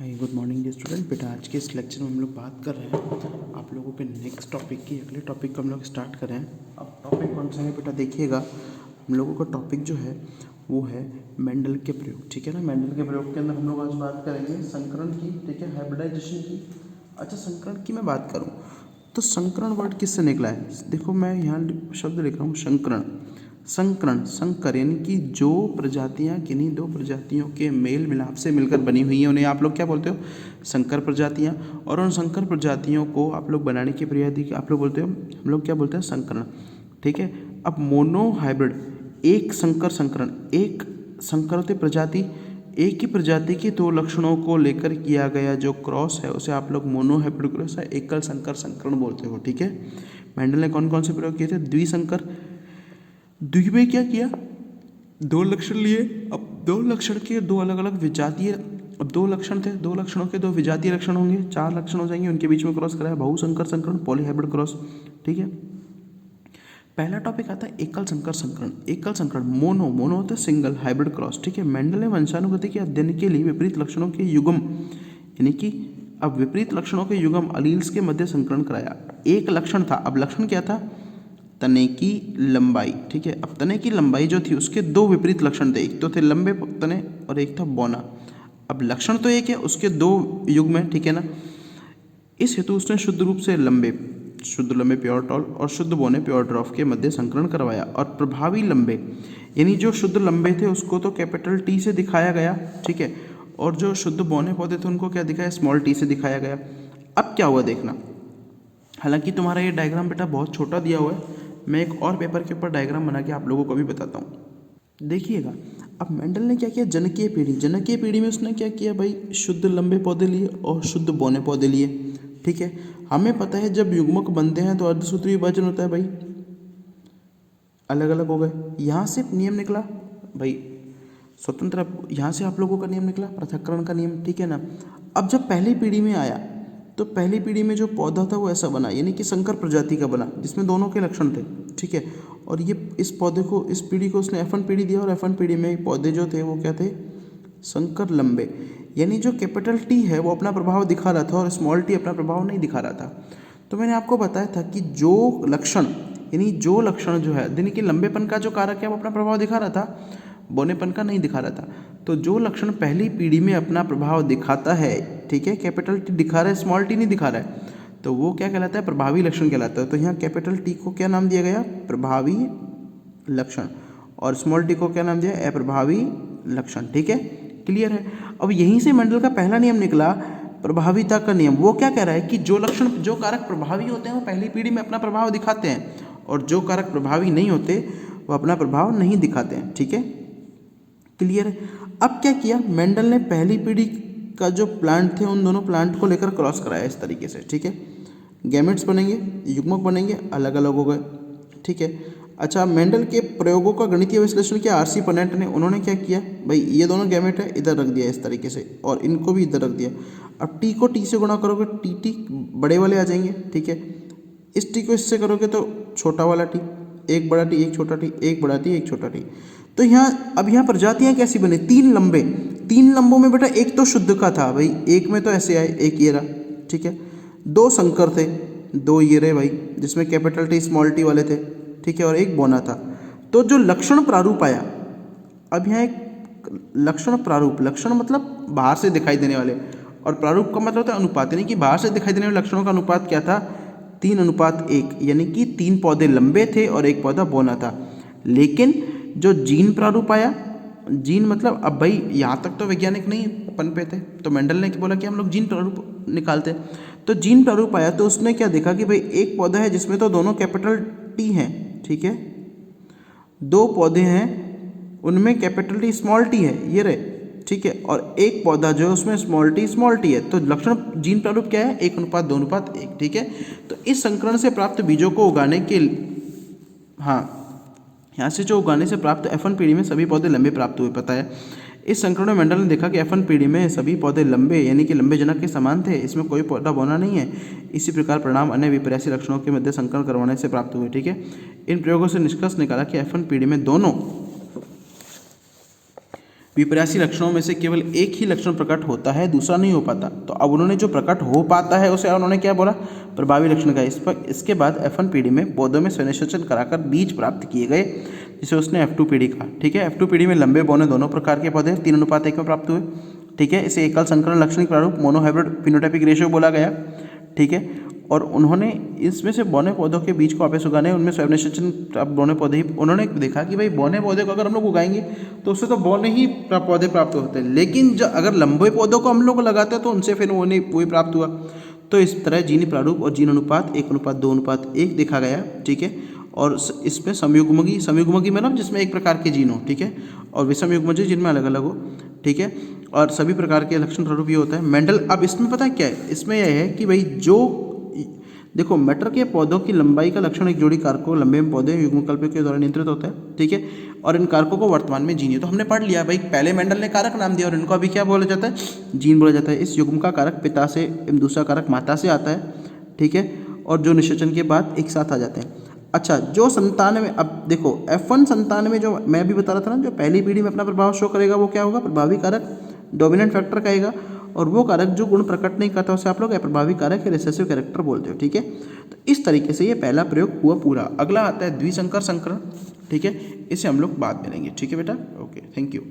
Hi good morning dear student. बेटा आज के इस लेक्चर में हम लोग बात कर रहे हैं आप लोगों के नेक्स्ट टॉपिक की। अगले टॉपिक को हम लोग स्टार्ट कर रहे हैं। अब टॉपिक कौन सा है बेटा, देखिएगा हम लोगों का टॉपिक जो है वो है मेंडल के प्रयोग। ठीक है ना, मेंडल के प्रयोग के अंदर हम लोग आज बात करेंगे संकरण की। ठीक है, हाइब्रिडाइजेशन की। अच्छा, संकरण की मैं बात करूँ तो संकरण वर्ड किससे निकला है? देखो मैं यहाँ शब्द लिख रहा हूँ संकरण। संकरण, संकर यानी कि जो प्रजातियां किन्हीं दो प्रजातियों के मेल मिलाप से मिलकर बनी हुई हैं उन्हें आप लोग क्या बोलते हो? संकर प्रजातियां। और उन संकर प्रजातियों को आप लोग बनाने की प्रक्रिया आप लोग बोलते हो, हम लोग क्या बोलते हैं? संकरण। ठीक है। अब मोनो हाइब्रिड, एक संकर संकरण, एक संकरते प्रजाति, एक ही प्रजाति के दो लक्षणों को लेकर किया गया जो क्रॉस है उसे आप लोग मोनो हाइब्रिड क्रॉस है एकल संकर संकरण बोलते हो। ठीक है। मेंडल ने कौन कौन से प्रयोग किए थे? द्विसंकर। द्वि में क्या किया? दो लक्षण लिए। अब दो लक्षण के दो अलग अलग विजातीय, अब दो लक्षण थे, दो लक्षणों के दो विजातीय लक्षण होंगे, चार लक्षण हो जाएंगे, उनके बीच में क्रॉस कराया, बहुसंकर संकरण, पॉलीहाइब्रिड क्रॉस। ठीक है। पहला टॉपिक आता है एकल संकर संकरण। एकल संकरण मोनो, मोनो होता है सिंगल, हाइब्रिड क्रॉस। ठीक है। मेंडल ने वंशानुगति के अध्ययन के लिए विपरीत लक्षणों के युग्म यानी कि अब विपरीत लक्षणों के युग्म अलील्स के मध्य संकरण कराया। एक लक्षण था, अब लक्षण क्या था? तने की लंबाई। ठीक है। अब तने की लंबाई जो थी उसके दो विपरीत लक्षण थे, एक तो थे लंबे तने और एक था बौना। अब लक्षण तो एक है, उसके दो युग्म है। ठीक है ना। इस हेतु उसने शुद्ध रूप से लंबे, शुद्ध लंबे प्योर टॉल और शुद्ध बौने प्योर ड्रॉफ के मध्य संकरण करवाया। और प्रभावी लंबे यानी जो शुद्ध लंबे थे उसको तो कैपिटल टी से दिखाया गया। ठीक है। और जो शुद्ध बौने पौधे थे उनको क्या दिखाया? स्मॉल टी से दिखाया गया। अब क्या हुआ देखना, हालांकि तुम्हारा ये डायग्राम बेटा बहुत छोटा दिया हुआ है, मैं एक और पेपर के ऊपर डायग्राम बना के आप लोगों को भी बताता हूँ। देखिएगा, अब मेंडल ने क्या किया? जनकीय पीढ़ी, जनकीय पीढ़ी में उसने क्या किया भाई? शुद्ध लंबे पौधे लिए और शुद्ध बौने पौधे लिए। ठीक है। हमें पता है जब युग्मक बनते हैं तो अर्धसूत्री विभाजन होता है भाई, अलग अलग हो गए। यहाँ से नियम निकला भाई स्वतंत्र, यहाँ से आप लोगों का नियम निकला पृथक्करण का नियम। ठीक है ना। अब जब पहली पीढ़ी में आया तो पहली पीढ़ी में जो पौधा था वो ऐसा बना, यानी कि संकर प्रजाति का बना जिसमें दोनों के लक्षण थे। ठीक है। और ये इस पौधे को, इस पीढ़ी को उसने F1 पीढ़ी दिया और F1 पीढ़ी में पौधे जो थे वो क्या थे? संकर लंबे। यानी जो कैपिटल टी है वो अपना प्रभाव दिखा रहा था और स्मॉल टी अपना प्रभाव नहीं दिखा रहा था। तो मैंने आपको बताया था कि जो लक्षण, यानी जो लक्षण जो है यानी कि लंबेपन का जो कारक है वो अपना प्रभाव दिखा रहा था, बौनेपन का नहीं दिखा रहा था। तो जो लक्षण पहली पीढ़ी में अपना प्रभाव दिखाता है, ठीक है, कैपिटल टी दिखा रहा है, स्मॉल टी नहीं दिखा रहा है, तो वो क्या कहलाता है? प्रभावी लक्षण कहलाता है। तो यहाँ कैपिटल टी को क्या नाम दिया गया? प्रभावी लक्षण। और स्मॉल टी को क्या नाम दिया? अप्रभावी लक्षण। ठीक है, क्लियर है। अब यहीं से मेंडल का पहला नियम निकला, प्रभाविता का नियम। वो क्या कह रहा है कि जो लक्षण, जो कारक प्रभावी होते हैं वो पहली पीढ़ी में अपना प्रभाव दिखाते हैं और जो कारक प्रभावी नहीं होते वो अपना प्रभाव नहीं दिखाते हैं। ठीक है, क्लियर है। अब क्या किया मेंडल ने? पहली पीढ़ी का जो प्लांट थे उन दोनों प्लांट को लेकर क्रॉस कराया इस तरीके से। ठीक है। गैमेट्स बनेंगे, युग्मक बनेंगे, अलग अलग हो गए। ठीक है। अच्छा, मेंडल के प्रयोगों का गणितीय विश्लेषण किया आरसी पनेट ने। उन्होंने क्या किया भाई? ये दोनों गैमेट है, इधर रख दिया इस तरीके से और इनको भी इधर रख दिया। अब टी को टी से गुणा करोगे, टी टी बड़े वाले आ जाएंगे। ठीक है। इस टी को इससे करोगे तो छोटा वाला टी, एक बड़ा टी एक छोटा टी, एक बड़ा टी एक छोटा टी। तो यहाँ अब यहाँ प्रजातियाँ कैसी बनी? तीन लंबे, तीन लंबों में बेटा एक तो शुद्ध का था भाई, एक में तो ऐसे आए, एक ये रहा। ठीक है। दो संकर थे, दो ये रहे भाई जिसमें कैपिटल टी स्मॉल टी वाले थे। ठीक है। और एक बोना था। तो जो लक्षण प्रारूप आया, अब यहाँ एक लक्षण प्रारूप, लक्षण मतलब बाहर से दिखाई देने वाले, और प्रारूप का मतलब होता है अनुपात, यानी कि बाहर से दिखाई देने वाले लक्षणों का अनुपात क्या था? 3:1, यानी कि 3 पौधे लंबे थे और एक पौधा बौना था। लेकिन जो जीन प्रारूप आया, जीन मतलब अब भाई यहाँ तक तो वैज्ञानिक नहीं पनपे थे, तो मेंडल ने बोला कि हम लोग जीन प्रारूप निकालते। तो जीन प्रारूप आया तो उसने क्या देखा कि भाई एक पौधा है जिसमें तो दोनों कैपिटल टी हैं। ठीक है। दो पौधे हैं उनमें कैपिटल टी स्मॉल टी है, ये रहे। ठीक है। और एक पौधा जो है उसमें स्मॉल टी है। तो लक्षण जीन प्रारूप क्या है? 1:2:1। ठीक है। तो इस संकरण से प्राप्त बीजों को उगाने के, हाँ, यहाँ से जो उगाने से प्राप्त F1 पीढ़ी में सभी पौधे लंबे प्राप्त हुए, पता है। इस संकरण में मेंडल ने देखा कि F1 पीढ़ी में सभी पौधे लंबे यानी कि लंबे जनक के समान थे, इसमें कोई पौधा बौना नहीं है। इसी प्रकार परिणाम अन्य विपर्यासी लक्षणों के मध्य संकरण करवाने से प्राप्त हुए। ठीक है। इन प्रयोगों से निष्कर्ष निकाला कि F1 पीढ़ी में दोनों विपरीत लक्षणों में से केवल एक ही लक्षण प्रकट होता है, दूसरा नहीं हो पाता। तो अब उन्होंने जो प्रकट हो पाता है उसे उन्होंने क्या बोला, प्रभावी लक्षण का। इसके बाद F1 पीढ़ी में पौधों में स्वनिषेचन कराकर बीज प्राप्त किए गए, जिसे उसने F2 पीढ़ी कहा। ठीक है, F2 पीढ़ी में लंबे बौने दोनों प्रकार के पौधे 3:1 में प्राप्त हुए। ठीक है, इसे एकल संकरण लक्षणिक प्रारूप मोनोहाइब्रिड फिनोटाइपिक रेशियो बोला गया। ठीक है, और उन्होंने इसमें से बौने पौधों के बीज को वापस उगाने, उनमें स्वनिषेचन बौने पौधे ही उन्होंने देखा कि भाई बौने पौधे को अगर हम लोग उगाएंगे तो उससे तो बौने ही पौधे प्राप्त होते हैं, लेकिन जब अगर लंबे पौधों को हम लोग लगाते हैं तो उनसे फिर वो नहीं वही प्राप्त हुआ। तो इस तरह जीन प्रारूप और जीन अनुपात 1:2:1 देखा गया। ठीक है, और इसमें संयुग्मकी मतलब जिसमें एक प्रकार के जीन हो। ठीक है, और विषम युग्मज जिनमें अलग अलग हो। ठीक है, और सभी प्रकार के लक्षण प्रारूप ये होता है। मेंडल, अब इसमें पता है क्या है, इसमें यह है कि भाई जो देखो मटर के पौधों की लंबाई का लक्षण एक जोड़ी कारकों लंबे पौधे युग्मकल्प के द्वारा नियंत्रित होता है। ठीक है, और इन कारकों को वर्तमान में जीन, तो हमने पढ़ लिया भाई, पहले मेंडल ने कारक नाम दिया और इनको अभी क्या बोला जाता है, जीन बोला जाता है। इस युग्म का कारक पिता से, दूसरा कारक माता से आता है। ठीक है, और जो निषेचन के बाद एक साथ आ जाते हैं। अच्छा, जो संतान में, अब देखो F1 संतान में जो मैं भी बता रहा था ना, जो पहली पीढ़ी में अपना प्रभाव शो करेगा वो क्या होगा, प्रभावी कारक, डोमिनेंट फैक्टर कहेगा। और वो कारक जो गुण प्रकट नहीं करता उसे आप लोग अप्रभावी कारक या रिसेसिव कैरेक्टर बोलते हो। ठीक है, तो इस तरीके से ये पहला प्रयोग हुआ पूरा। अगला आता है द्विसंकर संकरण। ठीक है, इसे हम लोग बाद में लेंगे। ठीक है बेटा, ओके, थैंक यू।